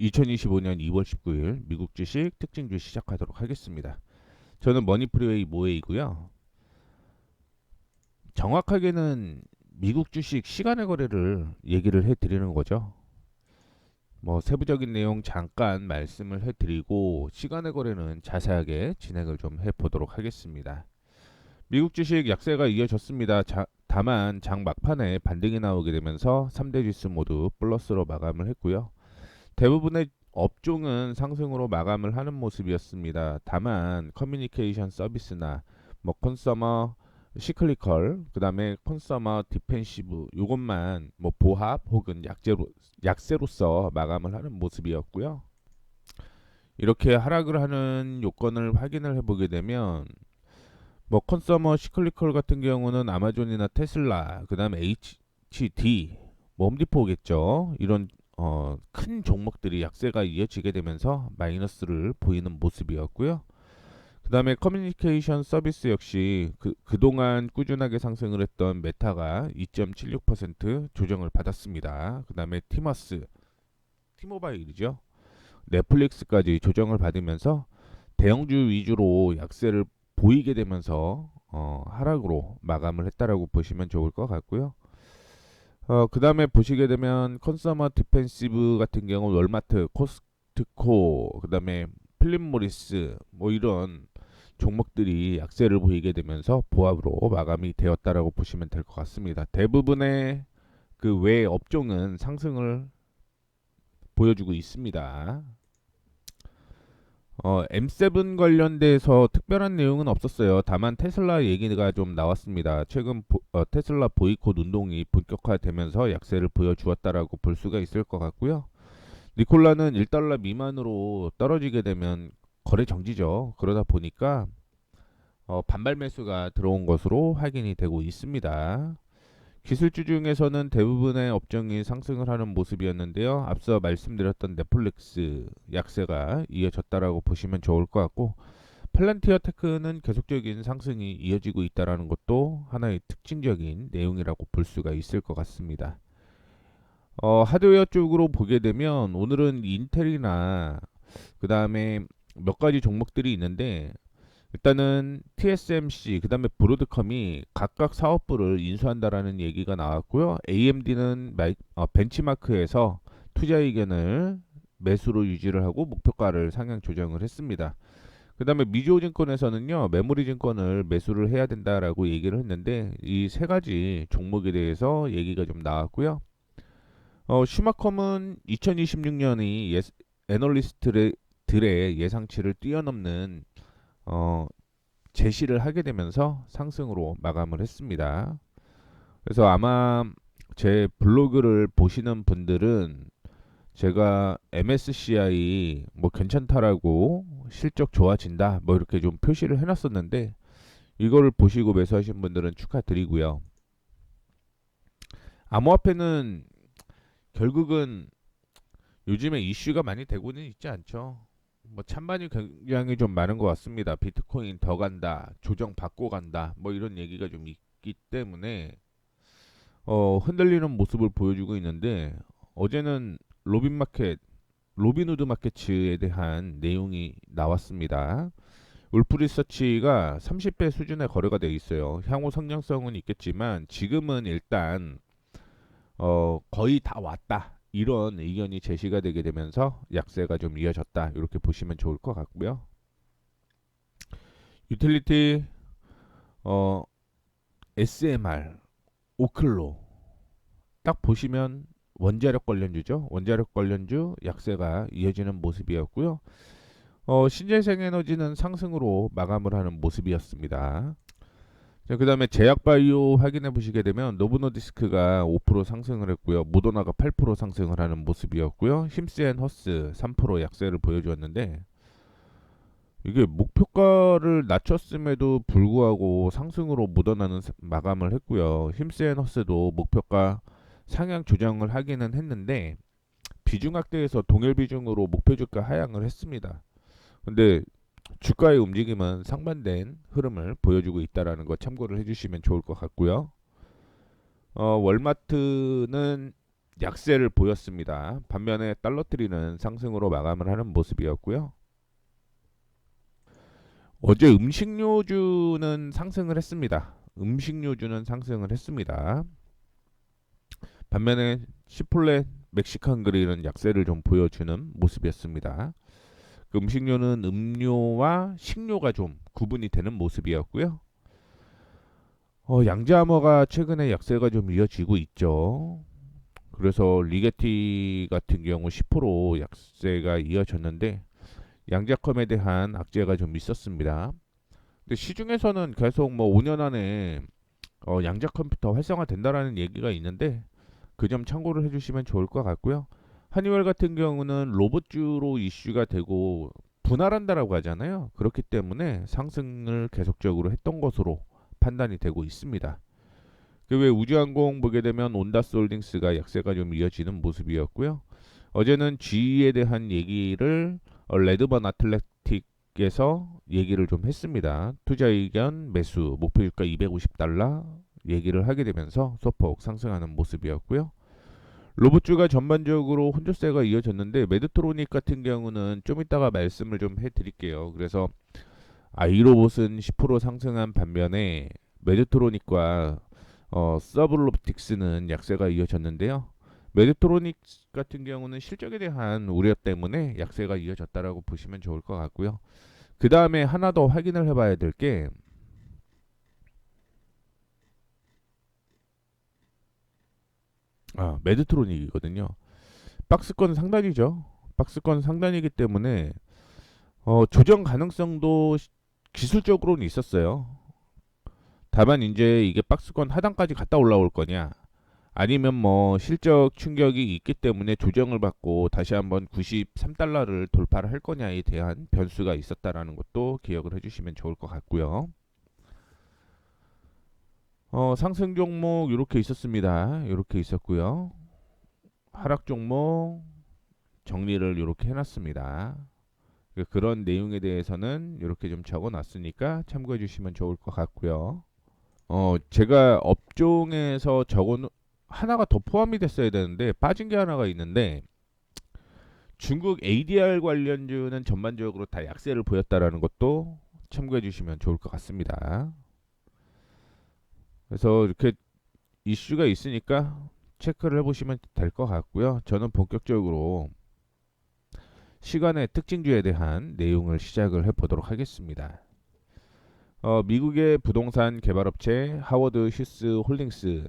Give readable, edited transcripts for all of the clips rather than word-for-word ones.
2025년 2월 19일 미국 주식 특징주 시작하도록 하겠습니다. 저는 머니프리웨이 모에이고요. 정확하게는 미국 주식 시간의 거래를 얘기를 해드리는 거죠. 뭐 세부적인 내용 잠깐 말씀을 해드리고 시간의 거래는 자세하게 진행을 좀 해보도록 하겠습니다. 미국 주식 약세가 이어졌습니다. 다만 장 막판에 반등이 나오게 되면서 3대 지수 모두 플러스로 마감을 했고요. 대부분의 업종은 상승으로 마감을 하는 모습이었습니다. 다만 커뮤니케이션 서비스나 뭐 컨서머 시클리컬, 그다음에 컨서머 디펜시브 요것만 뭐 보합 혹은 약세로서 마감을 하는 모습이었고요. 이렇게 하락을 하는 요건을 확인을 해보게 되면 뭐 컨서머 시클리컬 같은 경우는 아마존이나 테슬라, 그다음에 HT, 뭐 홈디포겠죠. 이런 큰 종목들이 약세가 이어지게 되면서 마이너스를 보이는 모습이었고요. 그 다음에 커뮤니케이션 서비스 역시 그동안 꾸준하게 상승을 했던 메타가 2.76% 조정을 받았습니다. 그 다음에 티모바일이죠. 넷플릭스까지 조정을 받으면서 대형주 위주로 약세를 보이게 되면서 하락으로 마감을 했다라고 보시면 좋을 것 같고요. 그 다음에 보시게 되면 컨서머 디펜시브 같은 경우 월마트, 코스트코, 그 다음에 필립 모리스 뭐 이런 종목들이 약세를 보이게 되면서 보합으로 마감이 되었다라고 보시면 될 것 같습니다. 대부분의 그 외 업종은 상승을 보여주고 있습니다. M7 관련돼서 특별한 내용은 없었어요. 다만 테슬라 얘기가 좀 나왔습니다. 최근 테슬라 보이콧 운동이 본격화되면서 약세를 보여주었다라고 볼 수가 있을 것 같고요. 니콜라는 1달러 미만으로 떨어지게 되면 거래 정지죠. 그러다 보니까 반발 매수가 들어온 것으로 확인이 되고 있습니다. 기술주 중에서는 대부분의 업종이 상승을 하는 모습이었는데요. 앞서 말씀드렸던 넷플릭스 약세가 이어졌다라고 보시면 좋을 것 같고, 팔란티어 테크는 계속적인 상승이 이어지고 있다라는 것도 하나의 특징적인 내용이라고 볼 수가 있을 것 같습니다. 하드웨어 쪽으로 보게 되면 오늘은 인텔이나 그 다음에 몇 가지 종목들이 있는데, 일단은 TSMC 그다음에 브로드컴이 각각 사업부를 인수한다라는 얘기가 나왔고요. AMD는 벤치마크에서 투자 의견을 매수로 유지를 하고 목표가를 상향 조정을 했습니다. 그다음에 미주호증권에서는요, 메모리증권을 매수를 해야 된다라고 얘기를 했는데 이 세 가지 종목에 대해서 얘기가 좀 나왔고요. 슈마컴은 2026년이 애널리스트들의 예상치를 뛰어넘는 어, 제시를 하게 되면서 상승으로 마감을 했습니다. 그래서 아마 제 블로그를 보시는 분들은 제가 MSCI 뭐 괜찮다라고 실적 좋아진다 뭐 이렇게 좀 표시를 해놨었는데 이거를 보시고 매수하신 분들은 축하드리고요. 암호화폐는 결국은 요즘에 이슈가 많이 되고는 있지 않죠. 뭐 찬반이 굉장히 좀 많은 것 같습니다. 비트코인 더 간다, 조정 받고 간다, 뭐 이런 얘기가 좀 있기 때문에 흔들리는 모습을 보여주고 있는데 어제는 로빈후드 마켓츠에 대한 내용이 나왔습니다. 울프 리서치가 30배 수준의 거래가 돼 있어요. 향후 성장성은 있겠지만 지금은 일단 거의 다 왔다. 이런 의견이 제시가 되게 되면서 약세가 좀 이어졌다. 이렇게 보시면 좋을 것 같고요. 유틸리티 어, SMR, 오클로 딱 보시면 원자력 관련주죠. 원자력 관련주 약세가 이어지는 모습이었고요. 신재생에너지는 상승으로 마감을 하는 모습이었습니다. 그 다음에 제약바이오 확인해 보시게 되면 노브노디스크가 5% 상승을 했고요. 모더나가 8% 상승을 하는 모습이었고요. 힘스앤허스 3% 약세를 보여주었는데 이게 목표가를 낮췄음에도 불구하고 상승으로 묻어나는 마감을 했고요. 힘스앤허스도 목표가 상향 조정을 하기는 했는데 비중 확대에서 동일 비중으로 목표 주가 하향을 했습니다. 근데 주가의 움직임은 상반된 흐름을 보여주고 있다라는 거 참고를 해주시면 좋을 것 같고요. 월마트는 약세를 보였습니다. 반면에 달러트리는 상승으로 마감을 하는 모습이었고요. 어제 음식료주는 상승을 했습니다. 음식료주는 상승을 했습니다. 반면에 시폴레 멕시칸 그릴은 약세를 좀 보여주는 모습이었습니다. 그 음식료는 음료와 식료가 좀 구분이 되는 모습이었고요. 양자암호가 최근에 약세가 좀 이어지고 있죠. 그래서 리게티 같은 경우 10% 약세가 이어졌는데 양자컴에 대한 악재가 좀 있었습니다. 근데 시중에서는 계속 뭐 5년 안에 양자 컴퓨터 활성화된다라는 얘기가 있는데 그 점 참고를 해주시면 좋을 것 같고요. 한니웰 같은 경우는 로봇주로 이슈가 되고 분할한다라고 하잖아요. 그렇기 때문에 상승을 계속적으로 했던 것으로 판단이 되고 있습니다. 그 외 우주항공 보게 되면 온다스홀딩스가 약세가 좀 이어지는 모습이었고요. 어제는 GE에 대한 얘기를 레드번 아틀레틱에서 얘기를 좀 했습니다. 투자 의견 매수 목표유가 250달러 얘기를 하게 되면서 소폭 상승하는 모습이었고요. 로봇주가 전반적으로 혼조세가 이어졌는데 메드트로닉 같은 경우는 좀 이따가 말씀을 좀 해드릴게요. 그래서 이로봇은 10% 상승한 반면에 메드트로닉과 서블롭틱스는 약세가 이어졌는데요. 메드트로닉 같은 경우는 실적에 대한 우려 때문에 약세가 이어졌다라고 보시면 좋을 것 같고요. 그 다음에 하나 더 확인을 해봐야 될 게 메드트로닉이거든요. 박스권 상단이죠. 박스권 상단이기 때문에 조정 가능성도 기술적으로는 있었어요. 다만 이제 이게 박스권 하단까지 갔다 올라올 거냐 아니면 뭐 실적 충격이 있기 때문에 조정을 받고 다시 한번 93달러를 돌파를 할 거냐에 대한 변수가 있었다라는 것도 기억을 해주시면 좋을 것 같고요. 상승 종목 이렇게 있었습니다. 이렇게 있었고요. 하락 종목 정리를 이렇게 해놨습니다. 그런 내용에 대해서는 이렇게 좀 적어놨으니까 참고해 주시면 좋을 것 같고요. 제가 업종에서 적어 하나가 더 포함이 됐어야 되는데 빠진 게 하나가 있는데 중국 ADR 관련주는 전반적으로 다 약세를 보였다라는 것도 참고해 주시면 좋을 것 같습니다. 그래서 이렇게 이슈가 있으니까 체크를 해보시면 될 것 같고요. 저는 본격적으로 시간의 특징주에 대한 내용을 시작을 해보도록 하겠습니다. 미국의 부동산 개발업체 하워드 휴스 홀딩스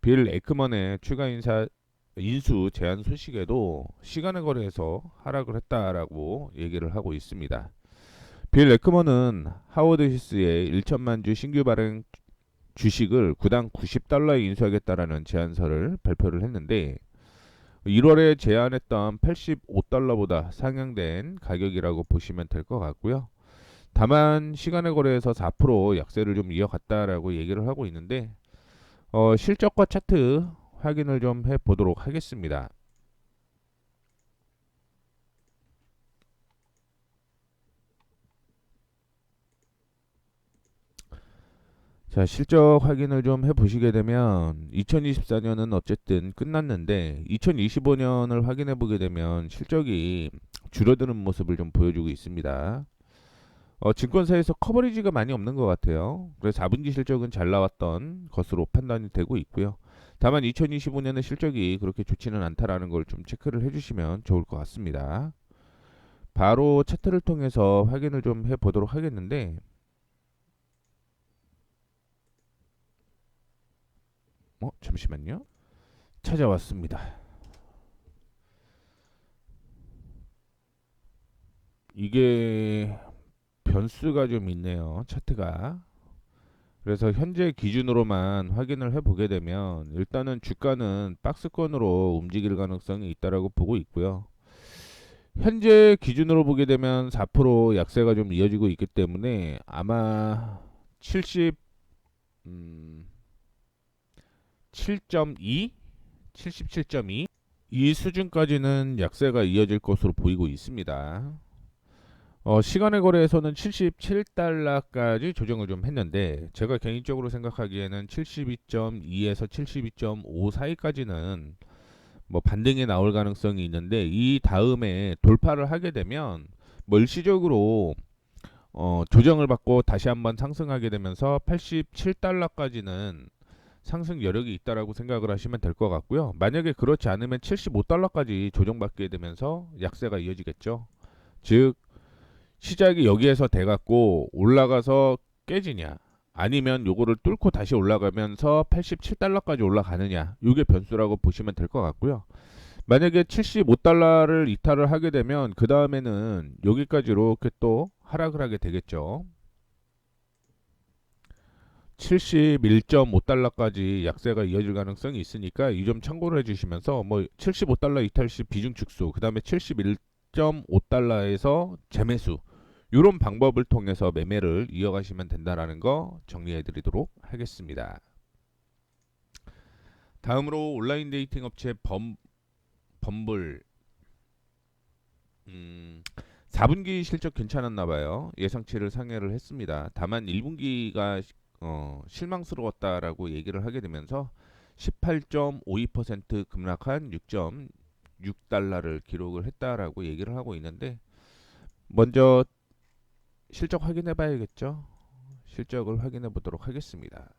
빌 에크먼의 추가 인수 제한 소식에도 시간의 거래에서 하락을 했다라고 얘기를 하고 있습니다. 빌 에크먼은 하워드 휴스의 1천만 주 신규 발행 주식을 구당 90달러에 인수하겠다라는 제안서를 발표를 했는데 1월에 제안했던 85달러보다 상향된 가격이라고 보시면 될 것 같고요. 다만 시간의 거래에서 4% 약세를 좀 이어갔다라고 얘기를 하고 있는데 실적과 차트 확인을 좀 해보도록 하겠습니다. 자, 실적 확인을 좀 해보시게 되면 2024년은 어쨌든 끝났는데 2025년을 확인해 보게 되면 실적이 줄어드는 모습을 좀 보여주고 있습니다. 증권사에서 커버리지가 많이 없는 것 같아요. 그래서 4분기 실적은 잘 나왔던 것으로 판단이 되고 있고요. 다만 2025년의 실적이 그렇게 좋지는 않다라는 걸 좀 체크를 해주시면 좋을 것 같습니다. 바로 차트를 통해서 확인을 좀 해보도록 하겠는데 잠시만요. 찾아왔습니다. 이게 변수가 좀 있네요. 차트가. 그래서 현재 기준으로만 확인을 해보게 되면 일단은 주가는 박스권으로 움직일 가능성이 있다라고 보고 있고요. 현재 기준으로 보게 되면 4% 약세가 좀 이어지고 있기 때문에 아마 70, 7.2, 77.2 이 수준까지는 약세가 이어질 것으로 보이고 있습니다. 시간의 거래에서는 77달러까지 조정을 좀 했는데 제가 개인적으로 생각하기에는 72.2에서 72.5 사이까지는 뭐 반등이 나올 가능성이 있는데 이 다음에 돌파를 하게 되면 뭐 일시적으로 조정을 받고 다시 한번 상승하게 되면서 87달러까지는 상승 여력이 있다라고 생각을 하시면 될 것 같고요. 만약에 그렇지 않으면 75달러까지 조정받게 되면서 약세가 이어지겠죠. 즉 시작이 여기에서 돼갖고 올라가서 깨지냐, 아니면 요거를 뚫고 다시 올라가면서 87달러까지 올라가느냐, 요게 변수라고 보시면 될 것 같고요. 만약에 75달러를 이탈을 하게 되면 그 다음에는 여기까지 이렇게 또 하락을 하게 되겠죠. 71.5달러까지 약세가 이어질 가능성이 있으니까 이 점 참고를 해주시면서 뭐 75달러 이탈 시 비중 축소, 그 다음에 71.5달러에서 재매수, 이런 방법을 통해서 매매를 이어가시면 된다라는 거 정리해 드리도록 하겠습니다. 다음으로 온라인 데이팅 업체 범블 4분기 실적 괜찮았나 봐요. 예상치를 상회를 했습니다. 다만 1분기가 실망스러웠다라고 얘기를 하게 되면서 18.52% 급락한 6.6달러를 기록을 했다라고 얘기를 하고 있는데, 먼저 실적 확인해 봐야겠죠. 실적을 확인해 보도록 하겠습니다.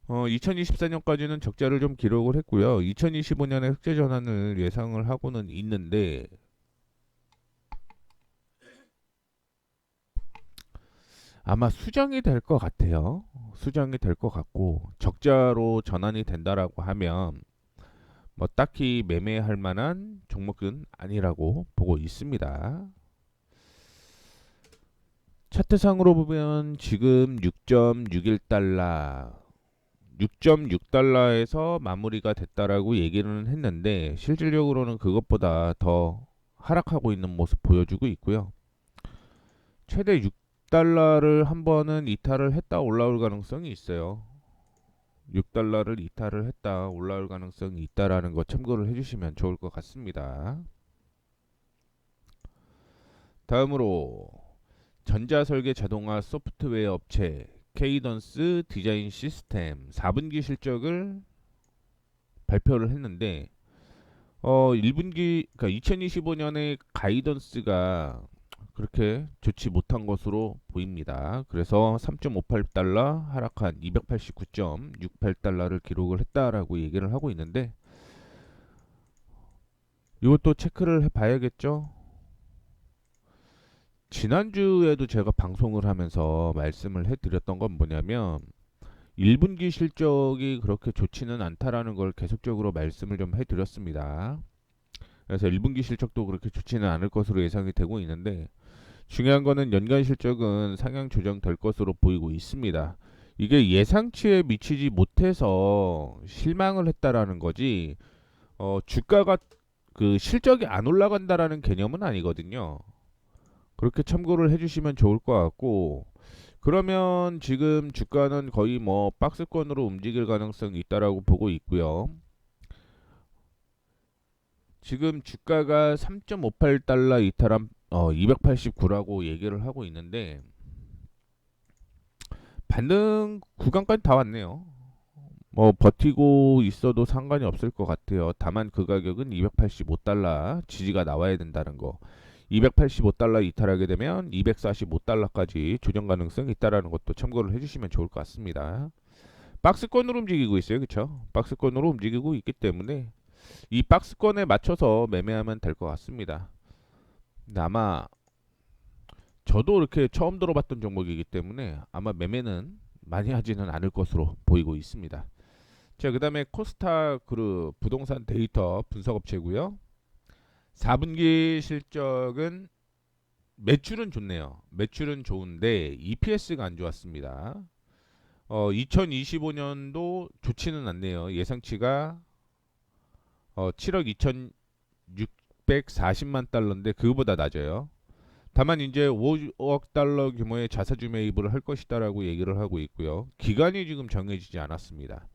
2024년까지는 적자를 좀 기록을 했고요. 2025년에 흑자 전환을 예상을 하고는 있는데 아마 수정이 될 것 같아요. 수정이 될 것 같고, 적자로 전환이 된다라고 하면 뭐 딱히 매매할 만한 종목은 아니라고 보고 있습니다. 차트상으로 보면 지금 6.61달러, 6.6달러에서 마무리가 됐다라고 얘기는 했는데 실질적으로는 그것보다 더 하락하고 있는 모습 보여주고 있고요. 최대 6달러를 한 번은 이탈을 했다 올라올 가능성이 있어요. 6달러를 이탈을 했다 올라올 가능성이 있다라는 거 참고를 해주시면 좋을 것 같습니다. 다음으로 전자설계 자동화 소프트웨어 업체 케이던스 디자인 시스템 4분기 실적을 발표를 했는데 1분기 그러니까 2025년의 가이던스가 그렇게 좋지 못한 것으로 보입니다. 그래서 3.58달러 하락한 289.68달러를 기록을 했다라고 얘기를 하고 있는데, 이것도 체크를 해봐야겠죠. 지난주에도 제가 방송을 하면서 말씀을 해드렸던 건 뭐냐면 1분기 실적이 그렇게 좋지는 않다라는 걸 계속적으로 말씀을 좀 해드렸습니다. 그래서 1분기 실적도 그렇게 좋지는 않을 것으로 예상이 되고 있는데, 중요한 거는 연간 실적은 상향 조정될 것으로 보이고 있습니다. 이게 예상치에 미치지 못해서 실망을 했다라는 거지, 주가가 그 실적이 안 올라간다라는 개념은 아니거든요. 그렇게 참고를 해주시면 좋을 것 같고, 그러면 지금 주가는 거의 뭐 박스권으로 움직일 가능성이 있다라고 보고 있고요. 지금 주가가 3.58달러 이탈한 289라고 얘기를 하고 있는데 반등 구간까지 다 왔네요. 뭐 버티고 있어도 상관이 없을 것 같아요. 다만 그 가격은 285달러 지지가 나와야 된다는 거. 285달러 이탈하게 되면 245달러까지 조정 가능성이 있다라는 것도 참고를 해주시면 좋을 것 같습니다. 박스권으로 움직이고 있어요, 그렇죠? 박스권으로 움직이고 있기 때문에 이 박스권에 맞춰서 매매하면 될 것 같습니다. 근데 아마 저도 이렇게 처음 들어봤던 종목이기 때문에 아마 매매는 많이 하지는 않을 것으로 보이고 있습니다. 자, 그 다음에 코스타그룹 부동산 데이터 분석업체고요. 4분기 실적은 매출은 좋네요. 매출은 좋은데 EPS가 안 좋았습니다. 2025년도 좋지는 않네요. 예상치가 7억 2,640만 달러인데 그거보다 낮아요. 다만 이제 5억 달러 규모의 자사주 매입을 할 것이다라고 얘기를 하고 있고요. 기간이 지금 정해지지 않았습니다.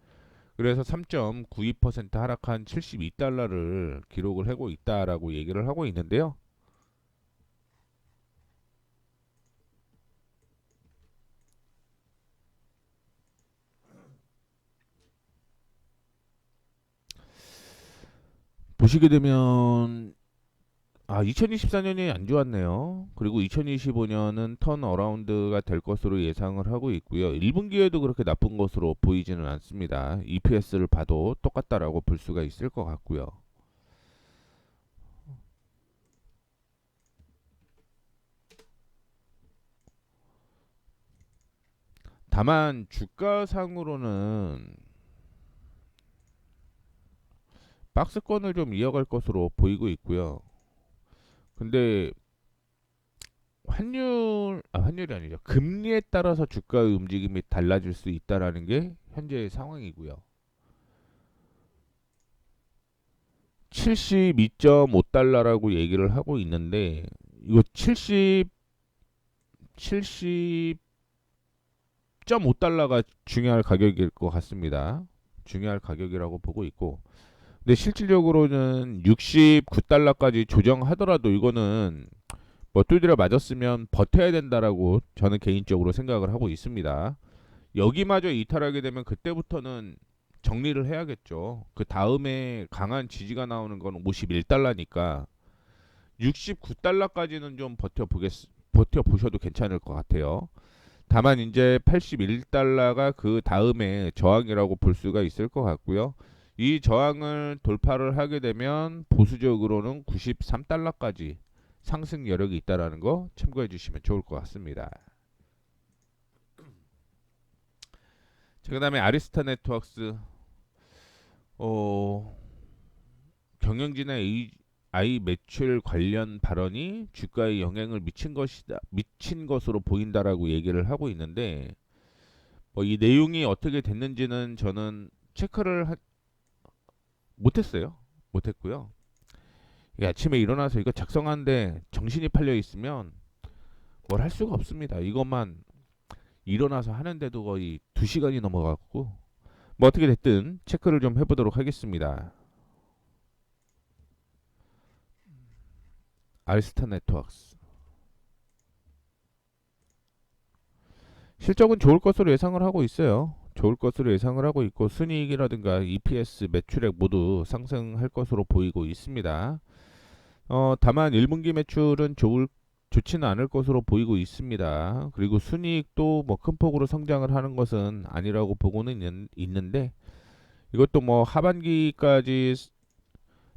그래서 3.92% 하락한 72달러를 기록을 하고 있다라고 얘기를 하고 있는데요. 보시게 되면 2024년이 안 좋았네요. 그리고 2025년은 턴 어라운드가 될 것으로 예상을 하고 있고요. 1분기에도 그렇게 나쁜 것으로 보이지는 않습니다. EPS를 봐도 똑같다라고 볼 수가 있을 것 같고요. 다만 주가상으로는 박스권을 좀 이어갈 것으로 보이고 있고요. 근데 환율이 아니죠. 금리에 따라서 주가의 움직임이 달라질 수 있다라는 게 현재의 상황이고요. 72.5달러라고 얘기를 하고 있는데 이거 70.5달러가 중요할 가격일 것 같습니다. 중요할 가격이라고 보고 있고, 근데 실질적으로는 69달러까지 조정하더라도 이거는 뭐 두드려 맞았으면 버텨야 된다라고 저는 개인적으로 생각을 하고 있습니다. 여기마저 이탈하게 되면 그때부터는 정리를 해야겠죠. 그 다음에 강한 지지가 나오는 건 51달러니까 69달러까지는 좀 버텨보셔도 괜찮을 것 같아요. 다만 이제 81달러가 그 다음에 저항이라고 볼 수가 있을 것 같고요. 이 저항을 돌파를 하게 되면 보수적으로는 93달러까지 상승 여력이 있다라는 거 참고해 주시면 좋을 것 같습니다. 자, 그다음에 아리스타 네트워크스 어, 경영진의 AI 매출 관련 발언이 주가에 영향을 미친 것으로 보인다라고 얘기를 하고 있는데 이 내용이 어떻게 됐는지는 저는 못했어요. 못했고요. 아침에 일어나서 이거 작성하는데 정신이 팔려 있으면 뭘 할 수가 없습니다. 이것만 일어나서 하는데도 거의 2시간이 넘어갔고 뭐 어떻게 됐든 체크를 좀 해보도록 하겠습니다. 알스타 네트워크스 실적은 좋을 것으로 예상을 하고 있어요. 좋을 것으로 예상을 하고 있고 순이익이라든가 EPS, 매출액 모두 상승할 것으로 보이고 있습니다. 다만 1분기 매출은 좋지는 않을 것으로 보이고 있습니다. 그리고 순이익도 뭐 큰 폭으로 성장을 하는 것은 아니라고 보고는 있는데 이것도 뭐 하반기까지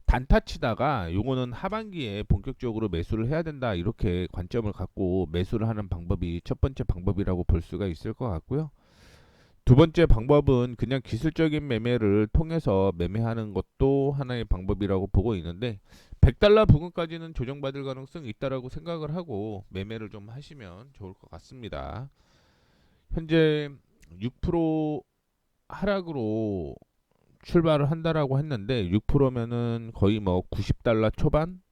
단타 치다가 요거는 하반기에 본격적으로 매수를 해야 된다 이렇게 관점을 갖고 매수를 하는 방법이 첫 번째 방법이라고 볼 수가 있을 것 같고요. 두 번째 방법은 그냥 기술적인 매매를 통해서 매매하는 것도 하나의 방법이라고 보고 있는데 100달러 부근까지는 조정받을 가능성이 있다라고 생각을 하고 매매를 좀 하시면 좋을 것 같습니다. 현재 6% 하락으로 출발을 한다라고 했는데 6%면은 거의 뭐 90달러 초반?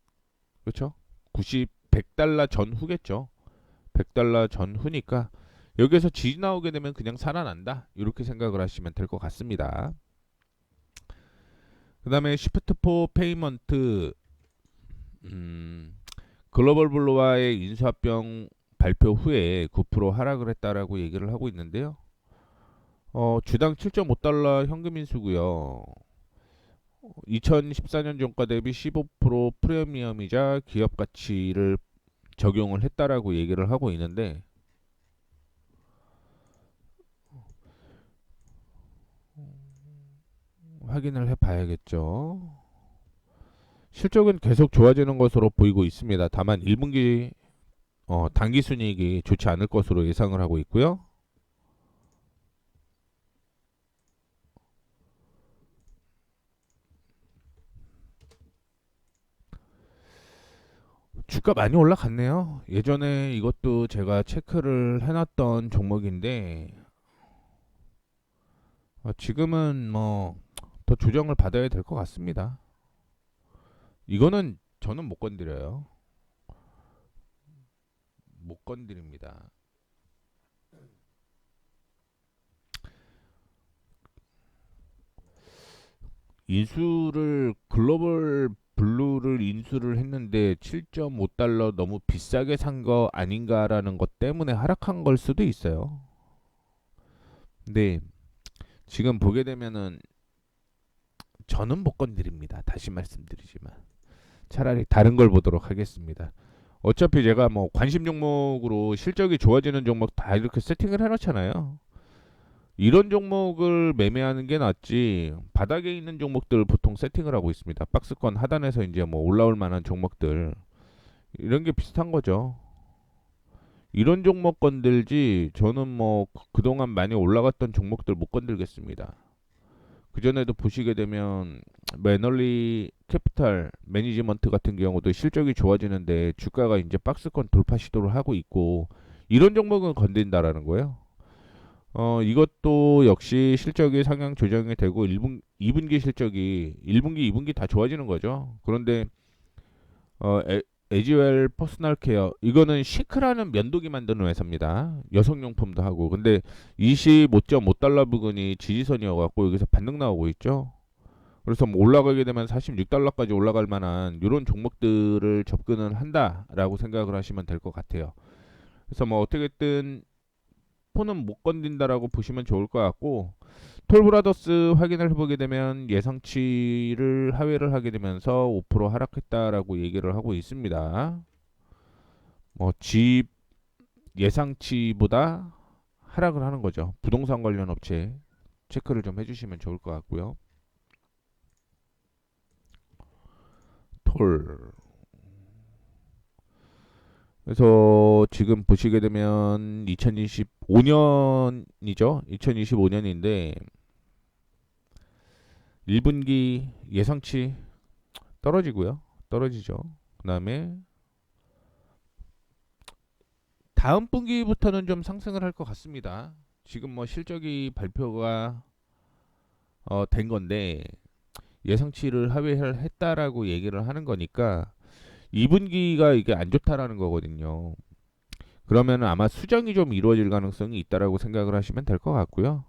그렇죠? 100달러 전후겠죠. 100달러 전후니까 여기에서 지지 나오게 되면 그냥 살아난다. 이렇게 생각을 하시면 될 것 같습니다. 그 다음에 시프트 포 페이먼트 글로벌 블루와의 인수합병 발표 후에 9% 하락을 했다라고 얘기를 하고 있는데요. 주당 7.5달러 현금 인수고요. 2014년 종가 대비 15% 프리미엄이자 기업 가치를 적용을 했다라고 얘기를 하고 있는데 확인을 해봐야겠죠. 실적은 계속 좋아지는 것으로 보이고 있습니다. 다만 1분기 당기순이익이 좋지 않을 것으로 예상을 하고 있고요. 주가 많이 올라갔네요. 예전에 이것도 제가 체크를 해놨던 종목인데 지금은 뭐 더 조정을 받아야 될 것 같습니다. 이거는 저는 못 건드려요. 못 건드립니다. 인수를 글로벌 블루를 인수를 했는데 7.5달러 너무 비싸게 산 거 아닌가라는 것 때문에 하락한 걸 수도 있어요. 근데 지금 보게 되면은 저는 못 건드립니다. 다시 말씀드리지만 차라리 다른 걸 보도록 하겠습니다. 어차피 제가 뭐 관심 종목으로 실적이 좋아지는 종목 다 이렇게 세팅을 해놓잖아요. 이런 종목을 매매하는 게 낫지 바닥에 있는 종목들 보통 세팅을 하고 있습니다. 박스권 하단에서 이제 뭐 올라올 만한 종목들 이런 게 비슷한 거죠. 이런 종목 건들지 저는 뭐 그동안 많이 올라갔던 종목들 못 건들겠습니다. 그전에도 보시게 되면 매널리 캐피탈 매니지먼트 같은 경우도 실적이 좋아지는데 주가가 이제 박스권 돌파 시도를 하고 있고 이런 종목은 건든다라는 거예요. 이것도 역시 실적이 상향 조정이 되고 2분기 실적이 1분기, 2분기 다 좋아지는 거죠. 그런데 어, 에지웰 퍼스널 케어 이거는 시크라는 면도기 만드는 회사입니다. 여성용품도 하고. 근데 25.5달러 부근이 지지선이어 갖고 여기서 반등 나오고 있죠. 그래서 뭐 올라가게 되면 46달러까지 올라갈 만한 이런 종목들을 접근을 한다라고 생각을 하시면 될 것 같아요. 그래서 뭐 어떻게든 폰은 못 건든다라고 보시면 좋을 것 같고 톨브라더스 확인을 해보게 되면 예상치를 하회를 하게 되면서 5% 하락했다라고 얘기를 하고 있습니다. 뭐 집 예상치보다 하락을 하는 거죠. 부동산 관련 업체 체크를 좀 해주시면 좋을 것 같고요. 톨. 그래서 지금 보시게 되면 2025년이죠. 2025년인데 1분기 예상치 떨어지고요. 떨어지죠. 그다음에 다음 분기부터는 좀 상승을 할 것 같습니다. 지금 뭐 실적이 발표가 된 건데 예상치를 하회를 했다라고 얘기를 하는 거니까 2분기가 이게 안 좋다라는 거거든요. 그러면 아마 수정이 좀 이루어질 가능성이 있다라고 생각을 하시면 될 것 같고요.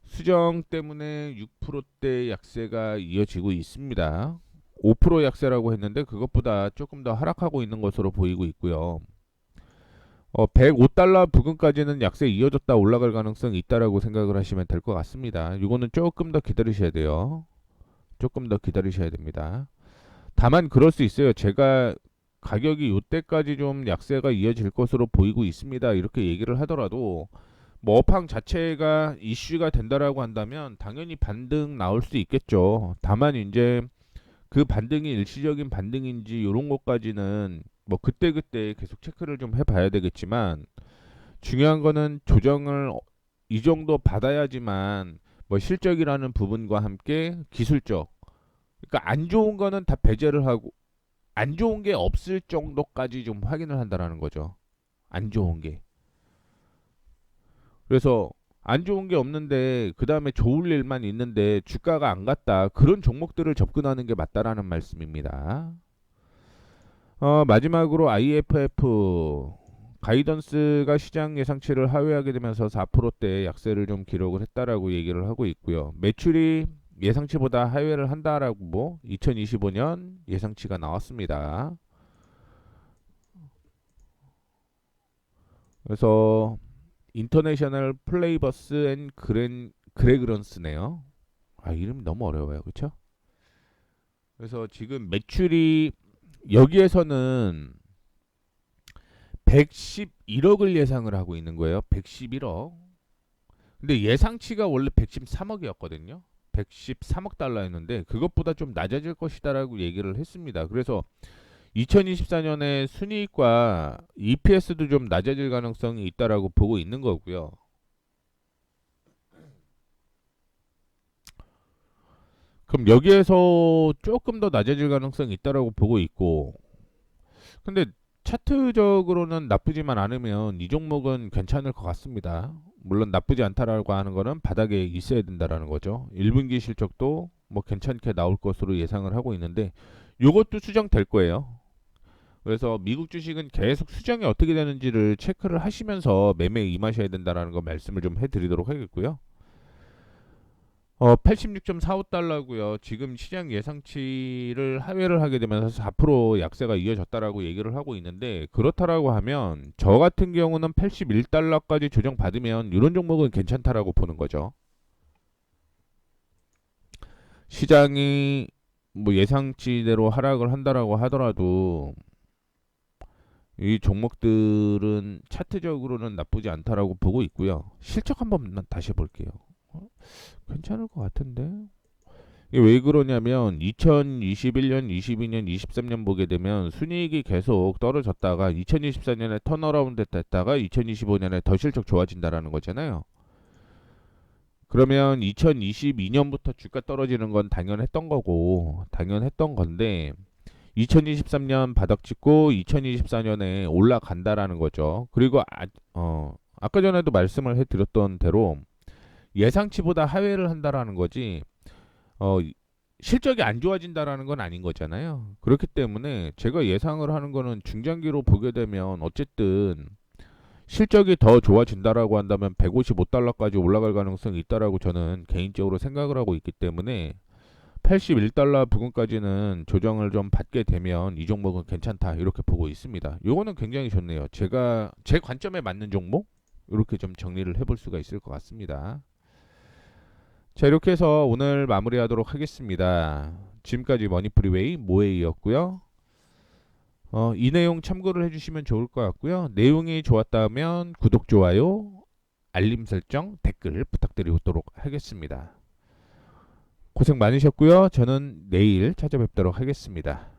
수정 때문에 6%대 약세가 이어지고 있습니다. 5% 약세라고 했는데 그것보다 조금 더 하락하고 있는 것으로 보이고 있고요. 105달러 부근까지는 약세 이어졌다 올라갈 가능성이 있다라고 생각을 하시면 될 것 같습니다. 이거는 조금 더 기다리셔야 돼요. 조금 더 기다리셔야 됩니다. 다만 그럴 수 있어요. 제가 가격이 이때까지 좀 약세가 이어질 것으로 보이고 있습니다. 이렇게 얘기를 하더라도 뭐 업황 자체가 이슈가 된다라고 한다면 당연히 반등 나올 수 있겠죠. 다만 이제 그 반등이 일시적인 반등인지 이런 것까지는 뭐 그때그때 계속 체크를 좀 해봐야 되겠지만 중요한 거는 조정을 이 정도 받아야지만 뭐 실적이라는 부분과 함께 기술적 그러니까 안 좋은 거는 다 배제를 하고 안 좋은 게 없을 정도까지 좀 확인을 한다라는 거죠. 안 좋은 게. 그래서 안 좋은 게 없는데 그 다음에 좋을 일만 있는데 주가가 안 갔다. 그런 종목들을 접근하는 게 맞다라는 말씀입니다. 마지막으로 IFF 가이던스가 시장 예상치를 하회하게 되면서 4%대 약세를 좀 기록을 했다라고 얘기를 하고 있고요. 매출이 예상치보다 하회를 한다라고 뭐 2025년 예상치가 나왔습니다. 그래서 인터내셔널 플레이버스 앤 그레그런스네요. 아 이름이 너무 어려워요, 그렇죠? 그래서 지금 매출이 여기에서는 111억을 예상을 하고 있는 거예요. 111억. 근데 예상치가 원래 113억이었거든요. 113억 달러였는데 그것보다 좀 낮아질 것이다라고 얘기를 했습니다. 그래서 2024년에 순이익과 EPS도 좀 낮아질 가능성이 있다라고 보고 있는 거고요. 그럼 여기에서 조금 더 낮아질 가능성이 있다라고 보고 있고 근데 차트적으로는 나쁘지만 않으면 이 종목은 괜찮을 것 같습니다. 물론 나쁘지 않다라고 하는 거는 바닥에 있어야 된다라는 거죠. 1분기 실적도 뭐 괜찮게 나올 것으로 예상을 하고 있는데 이것도 수정될 거예요. 그래서 미국 주식은 계속 수정이 어떻게 되는지를 체크를 하시면서 매매에 임하셔야 된다라는 거 말씀을 좀 해드리도록 하겠고요. 86.45달러고요. 지금 시장 예상치를 하회를 하게 되면서 4% 약세가 이어졌다라고 얘기를 하고 있는데 그렇다라고 하면 저 같은 경우는 81달러까지 조정받으면 이런 종목은 괜찮다라고 보는 거죠. 시장이 뭐 예상치대로 하락을 한다라고 하더라도 이 종목들은 차트적으로는 나쁘지 않다라고 보고 있고요. 실적 한번 다시 볼게요. 괜찮을 것 같은데. 이게 왜 그러냐면 2021년, 22년, 23년 보게 되면 순이익이 계속 떨어졌다가 2024년에 턴어라운드 됐다가 2025년에 더 실적 좋아진다라는 거잖아요. 그러면 2022년부터 주가 떨어지는 건 당연했던 거고, 당연했던 건데 2023년 바닥 찍고 2024년에 올라간다라는 거죠. 그리고 아까 전에도 말씀을 해드렸던 대로 예상치보다 하회를 한다라는 거지, 어, 실적이 안 좋아진다라는 건 아닌 거잖아요. 그렇기 때문에 제가 예상을 하는 거는 중장기로 보게 되면 어쨌든 실적이 더 좋아진다라고 한다면 155달러까지 올라갈 가능성이 있다라고 저는 개인적으로 생각을 하고 있기 때문에 81달러 부근까지는 조정을 좀 받게 되면 이 종목은 괜찮다 이렇게 보고 있습니다. 요거는 굉장히 좋네요. 제가 제 관점에 맞는 종목 이렇게 좀 정리를 해볼 수가 있을 것 같습니다. 자, 이렇게 해서 오늘 마무리하도록 하겠습니다. 지금까지 머니프리웨이 모에이였고요. 이 내용 참고를 해주시면 좋을 것 같고요. 내용이 좋았다면 구독, 좋아요, 알림 설정, 댓글 부탁드리도록 하겠습니다. 고생 많으셨고요. 저는 내일 찾아뵙도록 하겠습니다.